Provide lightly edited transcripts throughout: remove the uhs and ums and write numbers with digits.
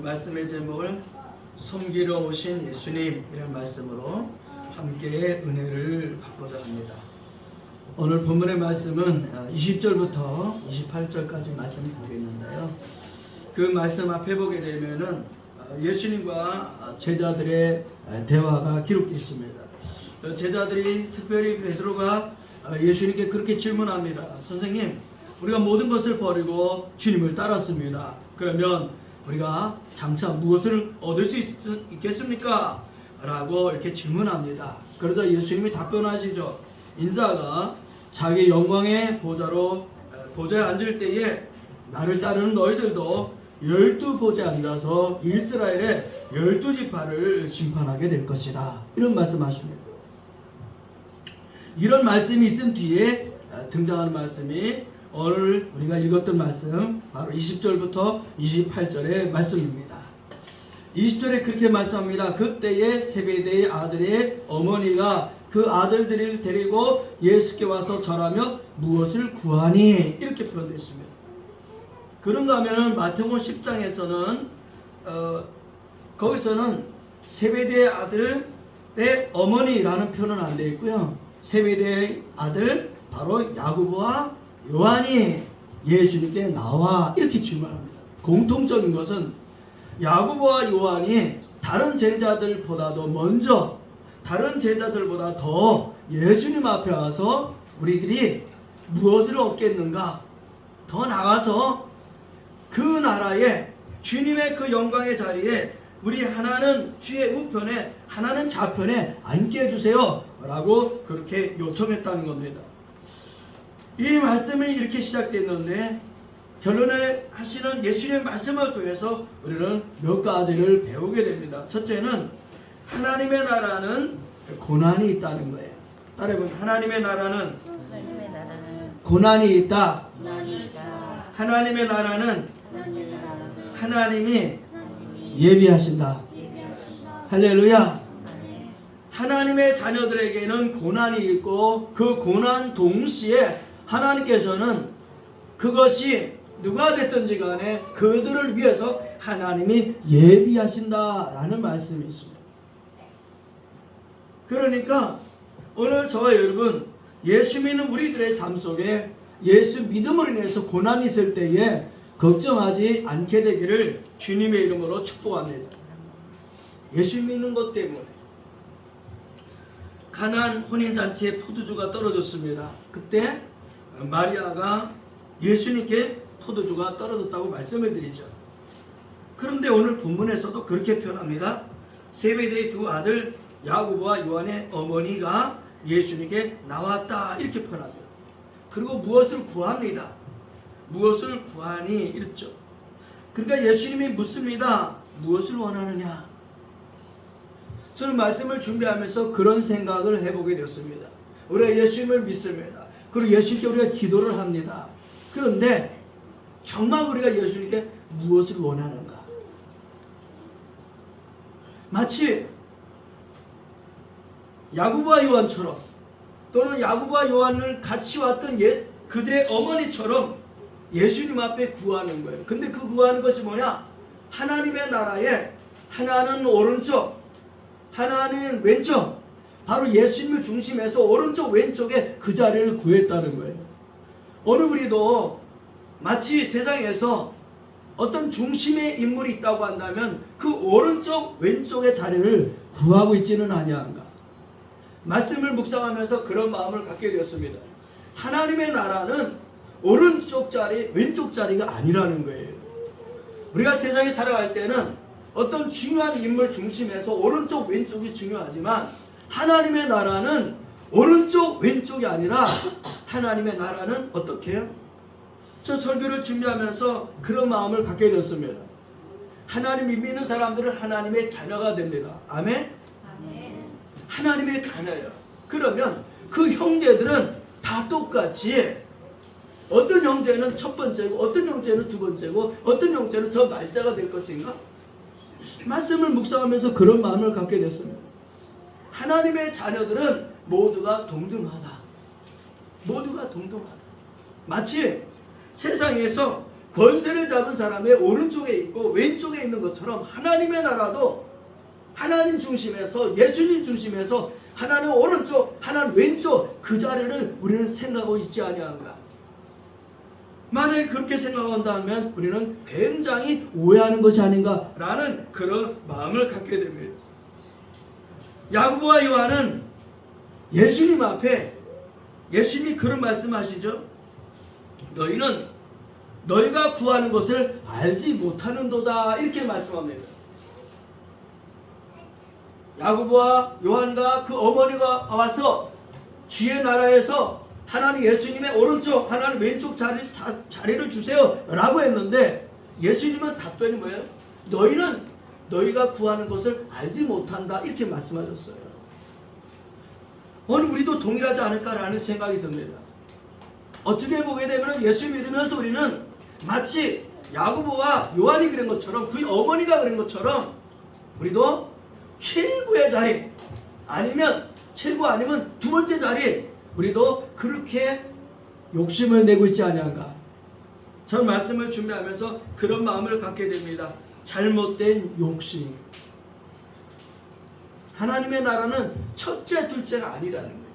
말씀의 제목을 섬기러 오신 예수님 이런 말씀으로 함께 은혜를 받고자 합니다. 오늘 본문의 말씀은 20절부터 28절까지 말씀을 보겠는데요. 그 말씀 앞에 보게 되면은 예수님과 제자들의 대화가 기록되어 있습니다. 제자들이 특별히 베드로가 예수님께 그렇게 질문합니다. 선생님, 우리가 모든 것을 버리고 주님을 따랐습니다. 그러면 우리가 장차 무엇을 얻을 수 있겠습니까? 라고 이렇게 질문합니다. 그러자 예수님이 답변하시죠. 인자가 자기 영광의 보좌에 앉을 때에 나를 따르는 너희들도 12보좌에 앉아서 이스라엘의 12지파를 심판하게 될 것이다. 이런 말씀하십니다. 이런 말씀이 있은 뒤에 등장하는 말씀이 오늘 우리가 읽었던 말씀 바로 20절부터 28절의 말씀입니다. 20절에 그렇게 말씀합니다. 그때에 세베대의 아들의 어머니가 그 아들들을 데리고 예수께 와서 절하며 무엇을 구하니? 이렇게 표현됐습니다. 그런가 하면 마태복음 10장에서는 거기서는 세베대의 아들의 어머니라는 표현은 안 되어 있고요. 세베대의 아들 바로 야고보와 요한이 예수님께 나와 이렇게 질문합니다. 공통적인 것은 야고보와 요한이 다른 제자들보다도 먼저 다른 제자들보다 더 예수님 앞에 와서 우리들이 무엇을 얻겠는가? 더 나가서 그 나라에 주님의 그 영광의 자리에 우리 하나는 주의 우편에 하나는 좌편에 앉게 해주세요 라고 그렇게 요청했다는 겁니다. 이 말씀이 이렇게 시작됐는데 결론을 하시는 예수님의 말씀을 통해서 우리는 몇 가지를 배우게 됩니다. 첫째는 하나님의 나라는 고난이 있다는 거예요. 따라해보면 하나님의 나라는 고난이 있다. 하나님의 나라는 하나님이 예비하신다. 할렐루야. 하나님의 자녀들에게는 고난이 있고 그 고난 동시에 하나님께서는 그것이 누가 됐든지 간에 그들을 위해서 하나님이 예비하신다라는 말씀이 있습니다. 그러니까 오늘 저와 여러분 예수 믿는 우리들의 삶 속에 예수 믿음으로 인해서 고난이 있을 때에 걱정하지 않게 되기를 주님의 이름으로 축복합니다. 예수 믿는 것 때문에 가나안 혼인잔치에 포도주가 떨어졌습니다. 그때 마리아가 예수님께 포도주가 떨어졌다고 말씀을 드리죠. 그런데 오늘 본문에서도 그렇게 표현합니다. 세베대의 두 아들 야고보와 요한의 어머니가 예수님께 나왔다 이렇게 표현합니다. 그리고 무엇을 구합니다. 무엇을 구하니 이랬죠. 그러니까 예수님이 묻습니다. 무엇을 원하느냐? 저는 말씀을 준비하면서 그런 생각을 해보게 되었습니다. 우리가 예수님을 믿습니다. 그리고 예수님께 우리가 기도를 합니다. 그런데 정말 우리가 예수님께 무엇을 원하는가? 마치 야고보와 요한처럼 또는 야고보와 요한을 같이 왔던 그들의 어머니처럼 예수님 앞에 구하는 거예요. 근데 그 구하는 것이 뭐냐? 하나님의 나라에 하나는 오른쪽, 하나는 왼쪽, 바로 예수님을 중심해서 오른쪽 왼쪽에 그 자리를 구했다는 거예요. 오늘 우리도 마치 세상에서 어떤 중심의 인물이 있다고 한다면 그 오른쪽 왼쪽의 자리를 구하고 있지는 아니한가. 말씀을 묵상하면서 그런 마음을 갖게 되었습니다. 하나님의 나라는 오른쪽 자리 왼쪽 자리가 아니라는 거예요. 우리가 세상에 살아갈 때는 어떤 중요한 인물 중심에서 오른쪽 왼쪽이 중요하지만 하나님의 나라는 오른쪽 왼쪽이 아니라 하나님의 나라는 어떻게 해요? 저 설교를 준비하면서 그런 마음을 갖게 되었습니다. 하나님이 믿는 사람들은 하나님의 자녀가 됩니다. 아멘? 아멘. 하나님의 자녀예요. 그러면 그 형제들은 다 똑같이 어떤 형제는 첫 번째고 어떤 형제는 두 번째고 어떤 형제는 저 말자가 될 것인가? 말씀을 묵상하면서 그런 마음을 갖게 됐습니다. 하나님의 자녀들은 모두가 동등하다. 모두가 동등하다. 마치 세상에서 권세를 잡은 사람의 오른쪽에 있고 왼쪽에 있는 것처럼 하나님의 나라도 하나님 중심에서, 예수님 중심에서 하나는 오른쪽, 하나는 왼쪽, 그 자리를 우리는 생각하고 있지 아니한가. 만약에 그렇게 생각한다면 우리는 굉장히 오해하는 것이 아닌가라는 그런 마음을 갖게 됩니다. 야고보와 요한은 예수님 앞에, 예수님이 그런 말씀하시죠. 너희는 너희가 구하는 것을 알지 못하는도다, 이렇게 말씀합니다. 야고보와 요한과 그 어머니가 와서 주의 나라에서 하나님 예수님의 오른쪽, 하나님 왼쪽 자리를 주세요 라고 했는데, 예수님은 답변이 뭐예요? 너희는 너희가 구하는 것을 알지 못한다, 이렇게 말씀하셨어요. 오늘 우리도 동일하지 않을까라는 생각이 듭니다. 어떻게 보게 되면 예수 믿으면서 우리는 마치 야고보와 요한이 그런 것처럼, 그 어머니가 그런 것처럼 우리도 최고의 자리, 아니면 최고 아니면 두 번째 자리, 우리도 그렇게 욕심을 내고 있지 아니한가. 전 말씀을 준비하면서 그런 마음을 갖게 됩니다. 잘못된 욕심. 하나님의 나라는 첫째 둘째가 아니라는 거예요.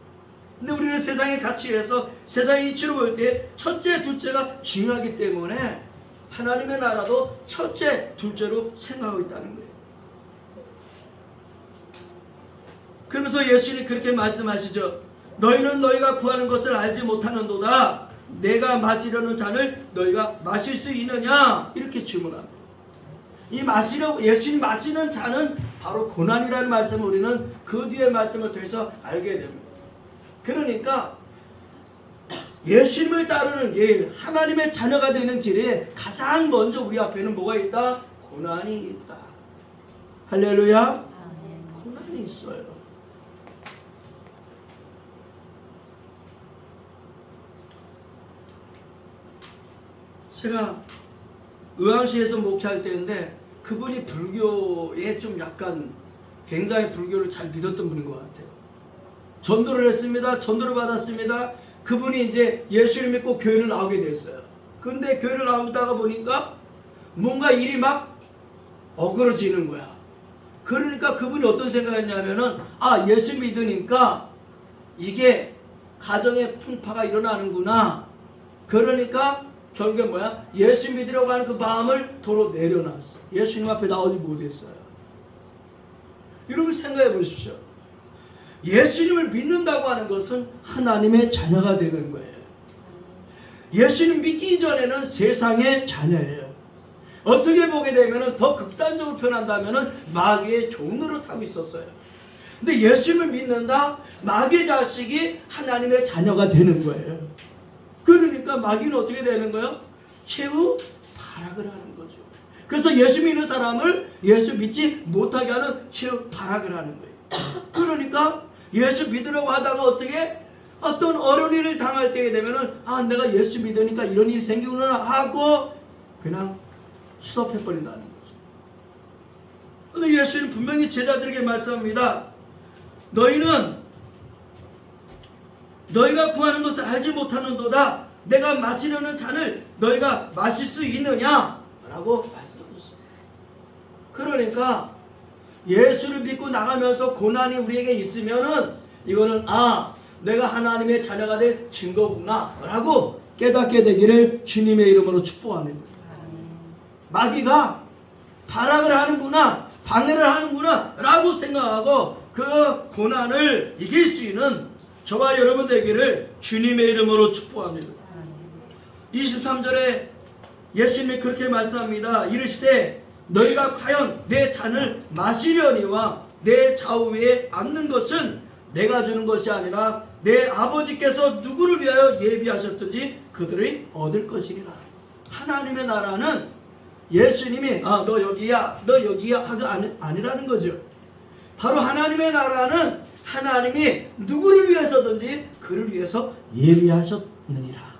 근데 우리는 세상의 가치에서, 세상의 이치로 볼 때 첫째 둘째가 중요하기 때문에 하나님의 나라도 첫째 둘째로 생각하고 있다는 거예요. 그러면서 예수님이 그렇게 말씀하시죠. 너희는 너희가 구하는 것을 알지 못하는도다. 내가 마시려는 잔을 너희가 마실 수 있느냐, 이렇게 질문합니다. 이 예수님 마시는 잔은 바로 고난이라는 말씀을 우리는 그 뒤에 말씀을 통해서 알게 됩니다. 그러니까 예수님을 따르는 길, 하나님의 자녀가 되는 길에 가장 먼저 우리 앞에는 뭐가 있다? 고난이 있다. 할렐루야. 고난이 있어요. 제가 의왕시에서 목회할 때인데, 그분이 불교에 좀 약간 굉장히 불교를 잘 믿었던 분인 것 같아요. 전도를 했습니다. 전도를 받았습니다. 그분이 이제 예수를 믿고 교회를 나오게 됐어요. 근데 교회를 나오다가 보니까 뭔가 일이 막 어그러지는 거야. 그러니까 그분이 어떤 생각했냐면은, 예수 믿으니까 이게 가정의 풍파가 일어나는구나. 그러니까 결국에 뭐야? 예수 믿으려고 하는 그 마음을 도로 내려놨어. 예수님 앞에 나오지 못했어요. 여러분 생각해 보십시오. 예수님을 믿는다고 하는 것은 하나님의 자녀가 되는 거예요. 예수님 믿기 전에는 세상의 자녀예요. 어떻게 보게 되면 더 극단적으로 표현한다면 마귀의 종으로 타고 있었어요. 근데 예수님을 믿는다? 마귀의 자식이 하나님의 자녀가 되는 거예요. 그러니까 마귀는 어떻게 되는 거예요? 최후 발악을 하는 거죠. 그래서 예수 믿는 사람을 예수 믿지 못하게 하는 최후 발악을 하는 거예요. 그러니까 예수 믿으려고 하다가 어떤 어려운 일을 당할 때에 되면은, 내가 예수 믿으니까 이런 일이 생기구나 하고 그냥 스톱해버린다는 거죠. 근데 예수는 분명히 제자들에게 말씀합니다. 너희가 구하는 것을 알지 못하는도다. 내가 마시려는 잔을 너희가 마실 수 있느냐? 라고 말씀하셨어요. 그러니까 예수를 믿고 나가면서 고난이 우리에게 있으면은 이거는 내가 하나님의 자녀가 될 증거구나 라고 깨닫게 되기를 주님의 이름으로 축복합니다. 마귀가 발악을 하는구나, 방해를 하는구나 라고 생각하고 그 고난을 이길 수 있는 저와 여러분 되기를 주님의 이름으로 축복합니다. 23절에 예수님이 그렇게 말씀합니다. 이르시되 너희가 과연 내 잔을 마시려니와 내 좌우에 앉는 것은 내가 주는 것이 아니라 내 아버지께서 누구를 위하여 예비하셨든지 그들이 얻을 것이니라. 하나님의 나라는 예수님이 너 여기야 하가 아니라는 거죠. 바로 하나님의 나라는 하나님이 누구를 위해서든지 그를 위해서 예비하셨느니라.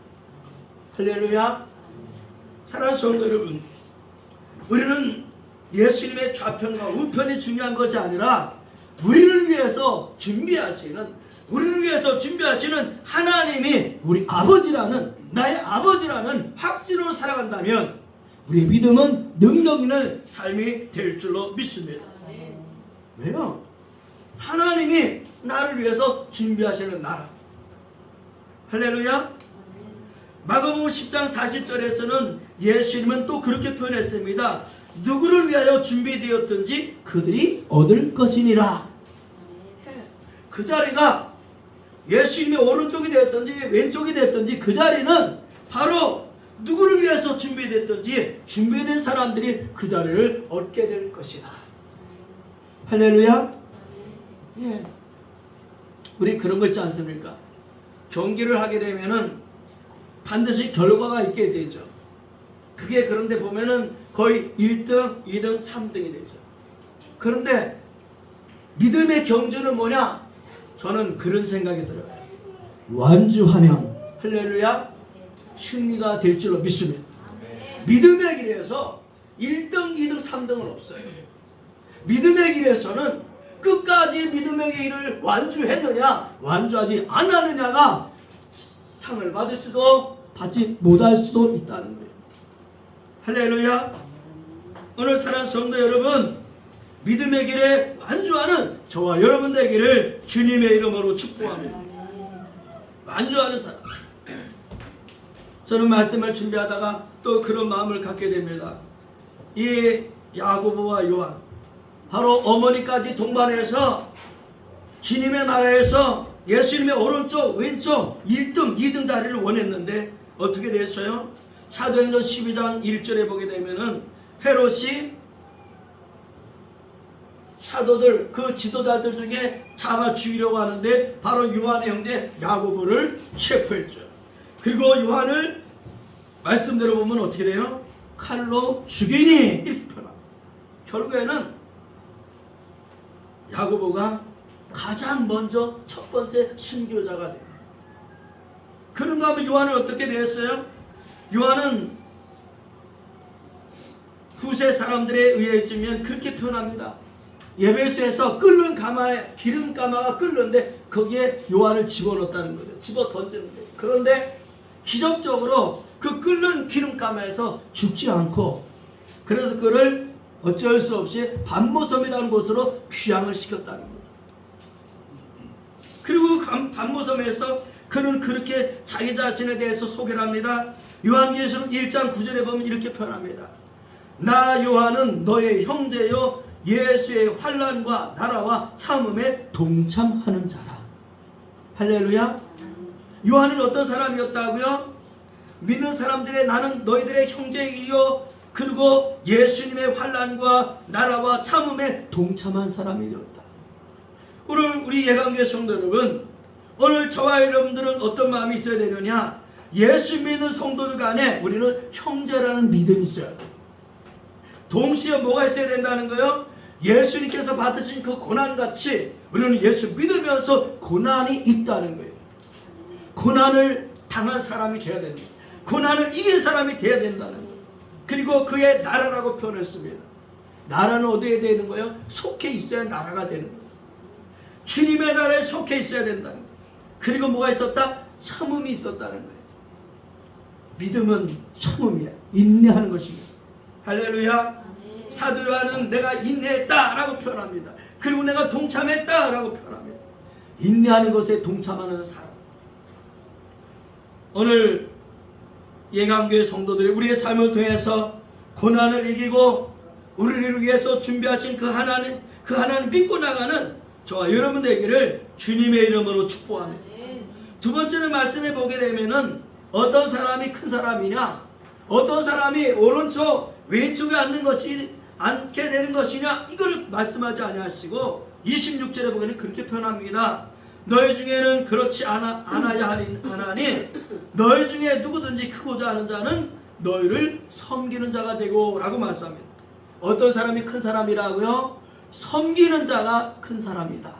할렐루야. 사랑하는 성도 여러분, 우리는 예수님의 좌편과 우편이 중요한 것이 아니라 우리를 위해서 준비하시는 하나님이 우리 아버지라는 나의 아버지라는 확신으로 살아간다면 우리의 믿음은 능력 있는 삶이 될 줄로 믿습니다. 왜요? 하나님이 나를 위해서 준비하시는 나라. 할렐루야. 마가복음 10장 40절에서는 예수님은 또 그렇게 표현했습니다. 누구를 위하여 준비되었든지 그들이 얻을 것이니라. 그 자리가 예수님의 오른쪽이 되었든지 왼쪽이 되었든지 그 자리는 바로 누구를 위해서 준비됐든지 준비된 사람들이 그 자리를 얻게 될 것이다. 할렐루야. 예. 우리 그런 거 있지 않습니까? 경기를 하게 되면은 반드시 결과가 있게 되죠. 그게 그런데 보면은 거의 1등, 2등, 3등이 되죠. 그런데 믿음의 경주는 뭐냐? 저는 그런 생각이 들어요. 완주하면 할렐루야 승리가 될 줄로 믿습니다. 믿음의 길에서 1등, 2등, 3등은 없어요. 믿음의 길에서는 끝까지 믿음의 길을 완주했느냐 완주하지 않았느냐가 상을 받을 수도 받지 못할 수도 있다는 거예요. 할렐루야. 오늘 사랑하는 성도 여러분, 믿음의 길에 완주하는 저와 여러분 되기를 주님의 이름으로 축복합니다. 완주하는 사람. 저는 말씀을 준비하다가 또 그런 마음을 갖게 됩니다. 이 야고보와 요한, 바로 어머니까지 동반해서 주님의 나라에서 예수님의 오른쪽 왼쪽 1등 2등 자리를 원했는데 어떻게 됐어요? 사도행전 12장 1절에 보게 되면은 헤롯이 사도들 그 지도자들 중에 잡아 죽이려고 하는데 바로 요한의 형제 야고보를 체포했죠. 그리고 요한을 말씀대로 보면 어떻게 돼요? 칼로 죽이니 이렇게 표현합니다. 결국에는 야고보가 가장 먼저 첫 번째 순교자가 됩니다. 그런가 하면 요한은 어떻게 되었어요? 요한은 후세 사람들에 의해지면 그렇게 표현합니다. 예배소에서 끓는 가마에 기름 가마가 끓는데 거기에 요한을 집어넣었다는 거죠. 집어 던지는 거예요. 그런데 기적적으로 그 끓는 기름 가마에서 죽지 않고 그래서 그를 어쩔 수 없이 반모섬이라는 곳으로 귀향을 시켰다는 거예요. 그리고 반모섬에서 그는 그렇게 자기 자신에 대해서 소개를 합니다. 요한계시록 1장 9절에 보면 이렇게 표현합니다. 나 요한은 너의 형제요 예수의 환난과 나라와 참음에 동참하는 자라. 할렐루야. 요한은 어떤 사람이었다고요? 믿는 사람들의 나는 너희들의 형제이요 그리고 예수님의 환난과 나라와 참음에 동참한 사람이 되었다. 오늘 우리 예강교회 성도 여러분, 오늘 저와 여러분들은 어떤 마음이 있어야 되느냐? 예수 믿는 성도들 간에 우리는 형제라는 믿음이 있어야 돼. 동시에 뭐가 있어야 된다는 거예요? 예수님께서 받으신 그 고난같이 우리는 예수 믿으면서 고난이 있다는 거예요. 고난을 당한 사람이 되어야 된다. 고난을 이긴 사람이 되어야 된다는 거예요. 그리고 그의 나라라고 표현했습니다. 나라는 어디에 되는 거예요? 속해 있어야 나라가 되는 거예요. 주님의 나라에 속해 있어야 된다는 거예요. 그리고 뭐가 있었다? 참음이 있었다는 거예요. 믿음은 참음이야. 인내하는 것입니다. 할렐루야. 사도 요한은 내가 인내했다 라고 표현합니다. 그리고 내가 동참했다 라고 표현합니다. 인내하는 것에 동참하는 사람. 오늘 예강교회 성도들이 우리의 삶을 통해서 고난을 이기고 우리를 위해서 준비하신 그 하나님 믿고 나가는 저와 여러분 되기를 주님의 이름으로 축복합니다. 두 번째는 말씀해 보게 되면은 어떤 사람이 큰 사람이냐, 어떤 사람이 오른쪽 왼쪽에 앉게 되는 것이냐, 이걸 말씀하지 아니하시고 26절에 보면 그렇게 표현합니다. 너희 중에는 그렇지 않아야 하나니 너희 중에 누구든지 크고자 하는 자는 너희를 섬기는 자가 되고 라고 말씀합니다. 어떤 사람이 큰 사람이라고요? 섬기는 자가 큰 사람이다.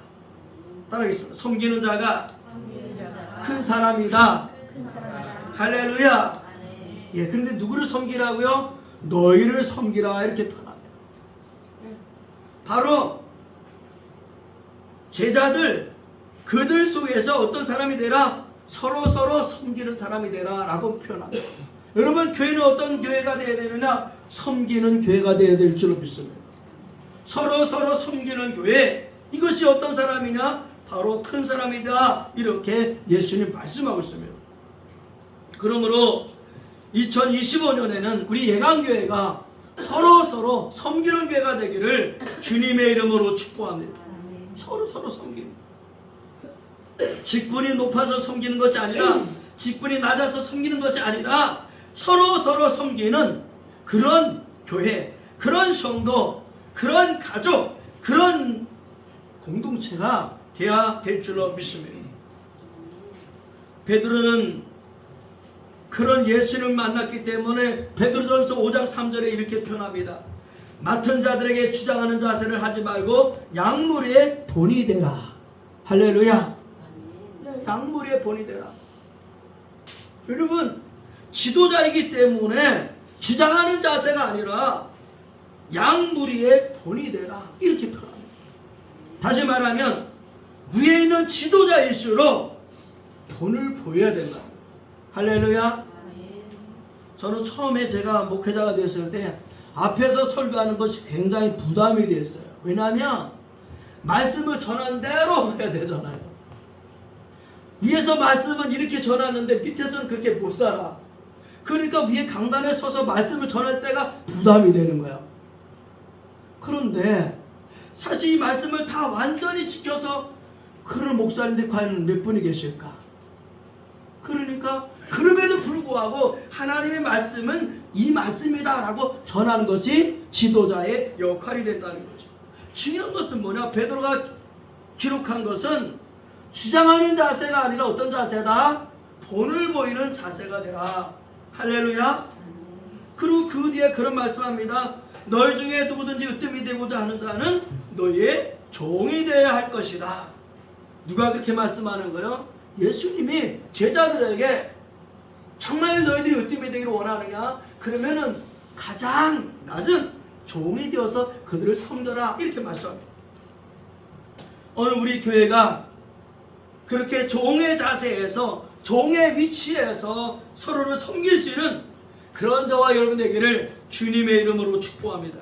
따라하겠습니다. 섬기는 자가 큰 사람이다. 할렐루야. 예, 그런데 누구를 섬기라고요? 너희를 섬기라 이렇게 표현합니다. 바로 제자들 그들 속에서 어떤 사람이 되라? 서로 섬기는 사람이 되라 라고 표현합니다. 여러분, 교회는 어떤 교회가 되어야 되느냐? 섬기는 교회가 되어야 될 줄로 믿습니다. 서로 섬기는 교회, 이것이 어떤 사람이냐? 바로 큰 사람이다, 이렇게 예수님 말씀하고 있습니다. 그러므로 2025년에는 우리 예강교회가 서로 섬기는 교회가 되기를 주님의 이름으로 축복합니다. 서로 섬기는, 직분이 높아서 섬기는 것이 아니라, 직분이 낮아서 섬기는 것이 아니라 서로 섬기는 그런 교회, 그런 성도, 그런 가족, 그런 공동체가 되어야 될 줄로 믿습니다. 베드로는 그런 예수를 만났기 때문에 베드로전서 5장 3절에 이렇게 표현합니다. 맡은 자들에게 주장하는 자세를 하지 말고 양무리의 본이 되라. 할렐루야. 양무리의 본이 되라. 여러분, 지도자이기 때문에 주장하는 자세가 아니라 양무리의 본이 되라, 이렇게 표현합니다. 다시 말하면 위에 있는 지도자일수록 본을 보여야 된다. 할렐루야. 저는 처음에 제가 목회자가 됐을 때 앞에서 설교하는 것이 굉장히 부담이 됐어요. 왜냐하면 말씀을 전한 대로 해야 되잖아요. 위에서 말씀은 이렇게 전하는데 밑에서는 그렇게 못 살아. 그러니까 위에 강단에 서서 말씀을 전할 때가 부담이 되는 거야. 그런데 사실 이 말씀을 다 완전히 지켜서 그런 목사님들이 과연 몇 분이 계실까? 그러니까 그럼에도 불구하고 하나님의 말씀은 이 말씀이다 라고 전하는 것이 지도자의 역할이 된다는 거죠. 중요한 것은 뭐냐? 베드로가 기록한 것은 주장하는 자세가 아니라 어떤 자세다? 본을 보이는 자세가 되라. 할렐루야. 그리고 그 뒤에 그런 말씀합니다. 너희 중에 누구든지 으뜸이 되고자 하는 자는 너희의 종이 되어야 할 것이다. 누가 그렇게 말씀하는 거예요? 예수님이 제자들에게 정말 너희들이 으뜸이 되기를 원하느냐? 그러면은 가장 낮은 종이 되어서 그들을 섬겨라, 이렇게 말씀합니다. 오늘 우리 교회가 그렇게 종의 자세에서, 종의 위치에서 서로를 섬길 수 있는 그런 저와 여러분 되기를 주님의 이름으로 축복합니다.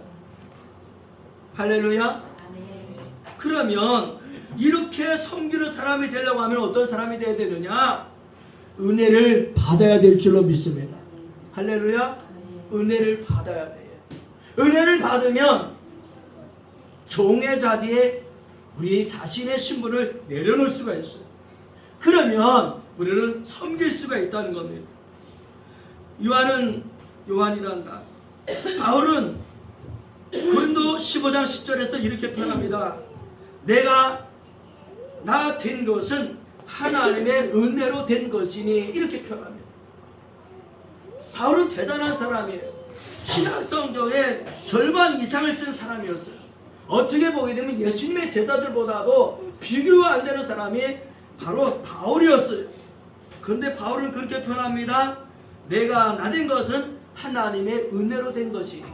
할렐루야. 그러면 이렇게 섬기는 사람이 되려고 하면 어떤 사람이 되어야 되느냐? 은혜를 받아야 될 줄로 믿습니다. 할렐루야. 은혜를 받아야 돼요. 은혜를 받으면 종의 자리에 우리 자신의 신분을 내려놓을 수가 있어요. 그러면 우리는 섬길 수가 있다는 겁니다. 요한이란다. 바울은 고린도 15장 10절에서 이렇게 표현합니다. 내가 나 된 것은 하나님의 은혜로 된 것이니, 이렇게 표현합니다. 바울은 대단한 사람이에요. 신약 성경의 절반 이상을 쓴 사람이었어요. 어떻게 보게 되면 예수님의 제자들보다도 비교가 안 되는 사람이 바로 바울이었어요. 그런데 바울은 그렇게 표현합니다. 내가 나 된 것은 하나님의 은혜로 된 것이니.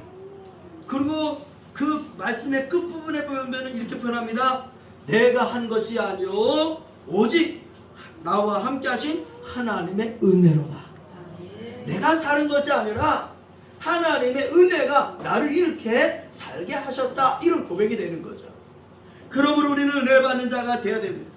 그리고 그 말씀의 끝부분에 보면 이렇게 표현합니다. 내가 한 것이 아니요 오직 나와 함께 하신 하나님의 은혜로다. 내가 사는 것이 아니라 하나님의 은혜가 나를 이렇게 살게 하셨다, 이런 고백이 되는 거죠. 그러므로 우리는 은혜 받는 자가 되어야 됩니다.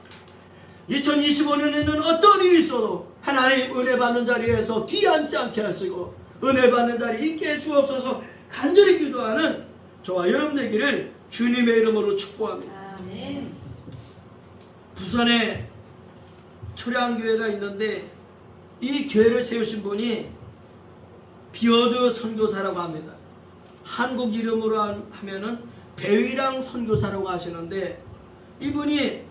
2025년에는 어떤 일이 있어도 하나님 은혜 받는 자리에서 뒤앉지 않게 하시고 은혜 받는 자리 있게 해 주옵소서 간절히 기도하는 저와 여러분 되기를 주님의 이름으로 축복합니다. 아멘. 부산에 초량교회가 있는데 이 교회를 세우신 분이 비어드 선교사라고 합니다. 한국 이름으로 하면은 배위랑 선교사라고 하시는데, 이분이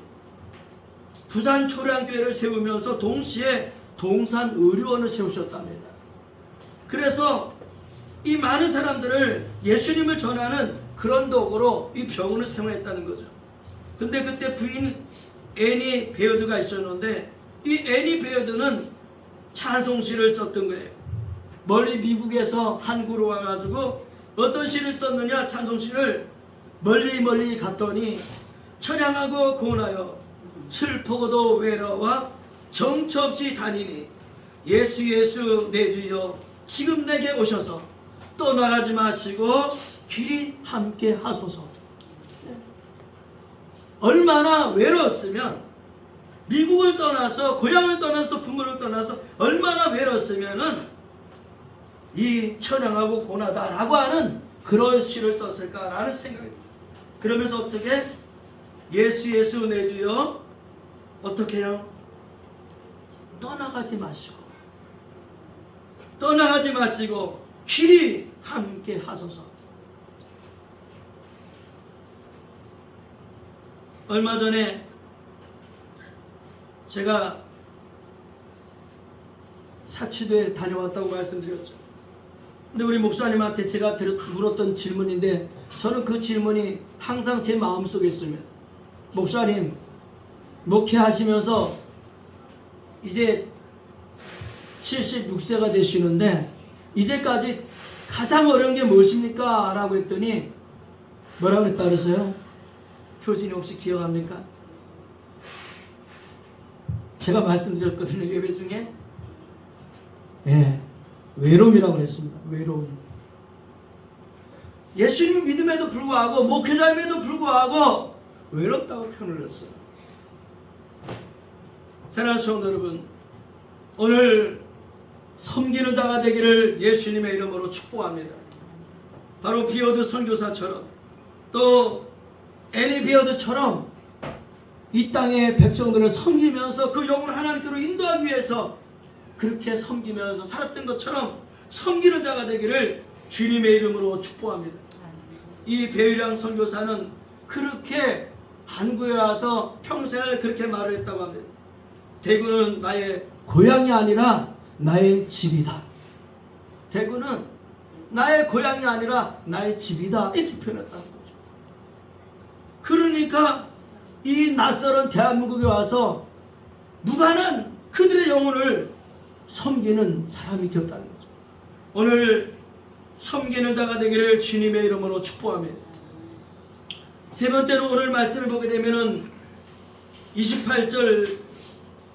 부산 초량교회를 세우면서 동시에 동산 의료원을 세우셨답니다. 그래서 이 많은 사람들을 예수님을 전하는 그런 도구로 이 병원을 사용했다는 거죠. 근데 그때 부인 애니 베어드가 있었는데, 이 애니 베어드는 찬송시를 썼던 거예요. 멀리 미국에서 한국으로 와가지고 어떤 시를 썼느냐? 찬송시를 멀리 갔더니, 처량하고 고나여 슬프고도 외로워 정처 없이 다니니 예수 예수 내 주여 지금 내게 오셔서 떠나가지 마시고 길이 함께 하소서. 얼마나 외로웠으면, 미국을 떠나서 고향을 떠나서 부모를 떠나서 얼마나 외로웠으면은 이 천황하고 고나다라고 하는 그런 시를 썼을까라는 생각이 듭니다. 그러면서 어떻게 예수 예수 내 주여 어떻게 해요? 떠나가지 마시고 길이 함께 하소서. 얼마 전에 제가 사치도에 다녀왔다고 말씀드렸죠. 근데 우리 목사님한테 제가 물었던 질문인데, 저는 그 질문이 항상 제 마음속에 있습니다. 목사님, 목회하시면서 이제 76세가 되시는데 이제까지 가장 어려운 게 무엇입니까? 라고 했더니 뭐라고 그랬다 그랬어요? 교진이 혹시 기억합니까? 제가 말씀드렸거든요, 예배 중에. 외로움이라고 그랬습니다. 외로움. 예수님 믿음에도 불구하고, 목회자임에도 불구하고 외롭다고 표현을 했어요. 사랑하는 성도 여러분, 오늘 섬기는 자가 되기를 예수님의 이름으로 축복합니다. 바로 비어드 선교사처럼, 또 애니 비어드처럼 이 땅의 백성들을 섬기면서 그 영을 하나님께로 인도하기 위해서 그렇게 섬기면서 살았던 것처럼 섬기는 자가 되기를 주님의 이름으로 축복합니다. 이 배유량 선교사는 그렇게 한국에 와서 평생을 그렇게 말을 했다고 합니다. 대구는 나의 고향이 아니라 나의 집이다. 대구는 나의 고향이 아니라 나의 집이다. 이렇게 표현했다는 거죠. 그러니까 이 낯설은 대한민국에 와서 무관한 그들의 영혼을 섬기는 사람이 되었다는 거죠. 오늘 섬기는 자가 되기를 주님의 이름으로 축복합니다. 세 번째로 오늘 말씀을 보게 되면은 28절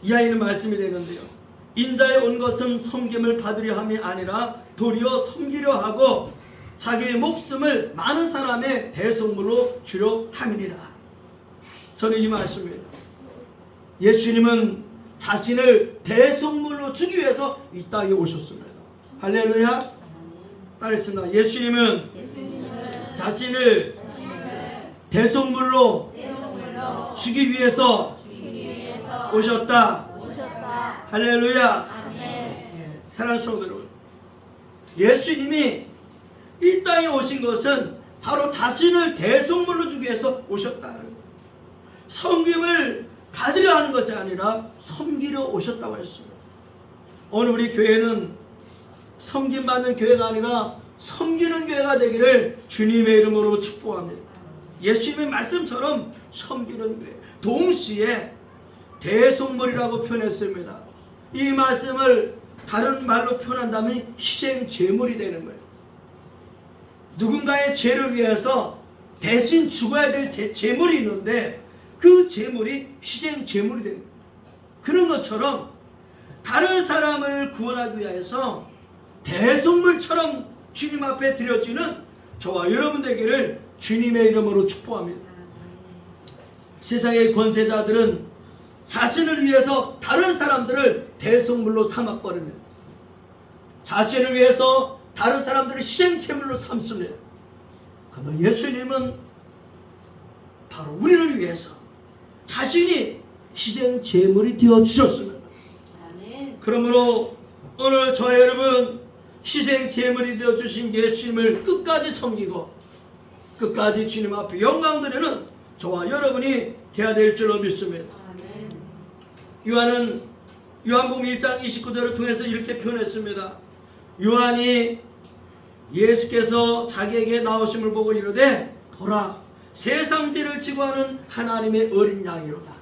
이하에 있는 말씀이 되는데요. 인자에 온 것은 섬김을 받으려 함이 아니라 도리어 섬기려 하고 자기의 목숨을 많은 사람의 대속물로 주려 함이니라. 저는 이 말씀입니다. 예수님은 자신을 대속물로 주기 위해서 이 땅에 오셨습니다. 할렐루야. 따르겠습니다. 예수님은 자신을 대속물로 주기 위해서 오셨다. 할렐루야. 사랑하는 성도 여러분, 예수님이 이 땅에 오신 것은 바로 자신을 대속물로 주기 위해서 오셨다는 거예요. 섬김을 받으려 하는 것이 아니라 섬기려 오셨다고 했습니다. 오늘 우리 교회는 섬김받는 교회가 아니라 섬기는 교회가 되기를 주님의 이름으로 축복합니다. 예수님의 말씀처럼 섬기는 교회, 동시에 대속물이라고 표현했습니다. 이 말씀을 다른 말로 표현한다면 희생 제물이 되는 거예요. 누군가의 죄를 위해서 대신 죽어야 될 제물이 있는데 그 제물이 희생 제물이 됩니다. 그런 것처럼 다른 사람을 구원하기 위해서 대속물처럼 주님 앞에 드려지는 저와 여러분 되기를 주님의 이름으로 축복합니다. 세상의 권세자들은 자신을 위해서 다른 사람들을 대속물로 삼아버립니다. 자신을 위해서 다른 사람들을 희생제물로 삼습니다. 그러나 예수님은 바로 우리를 위해서 자신이 희생제물이 되어주셨습니다. 그러므로 오늘 저와 여러분 희생제물이 되어주신 예수님을 끝까지 섬기고 끝까지 주님 앞에 영광 드리는 저와 여러분이 되어야 될 줄로 믿습니다. 요한은 요한복음 1장 29절을 통해서 이렇게 표현했습니다. 요한이 예수께서 자기에게 나오심을 보고 이르되 보라 세상 죄를 지고 하는 하나님의 어린 양이로다.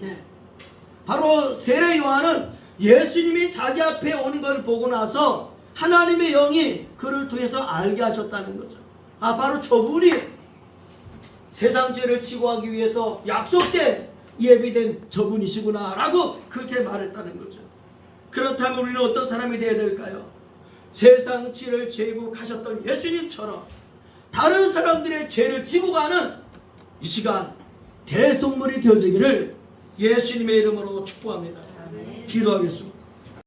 네. 바로 세례 요한은 예수님이 자기 앞에 오는 것을 보고 나서 하나님의 영이 그를 통해서 알게 하셨다는 거죠. 바로 저분이 세상 죄를 지고 하기 위해서 약속된 예비된 저분이시구나 라고 그렇게 말했다는 거죠. 그렇다면 우리는 어떤 사람이 되어야 될까요? 세상 죄를 지고 가셨던 예수님처럼 다른 사람들의 죄를 지고 가는 이 시간 대속물이 되어지기를 예수님의 이름으로 축복합니다. 기도하겠습니다.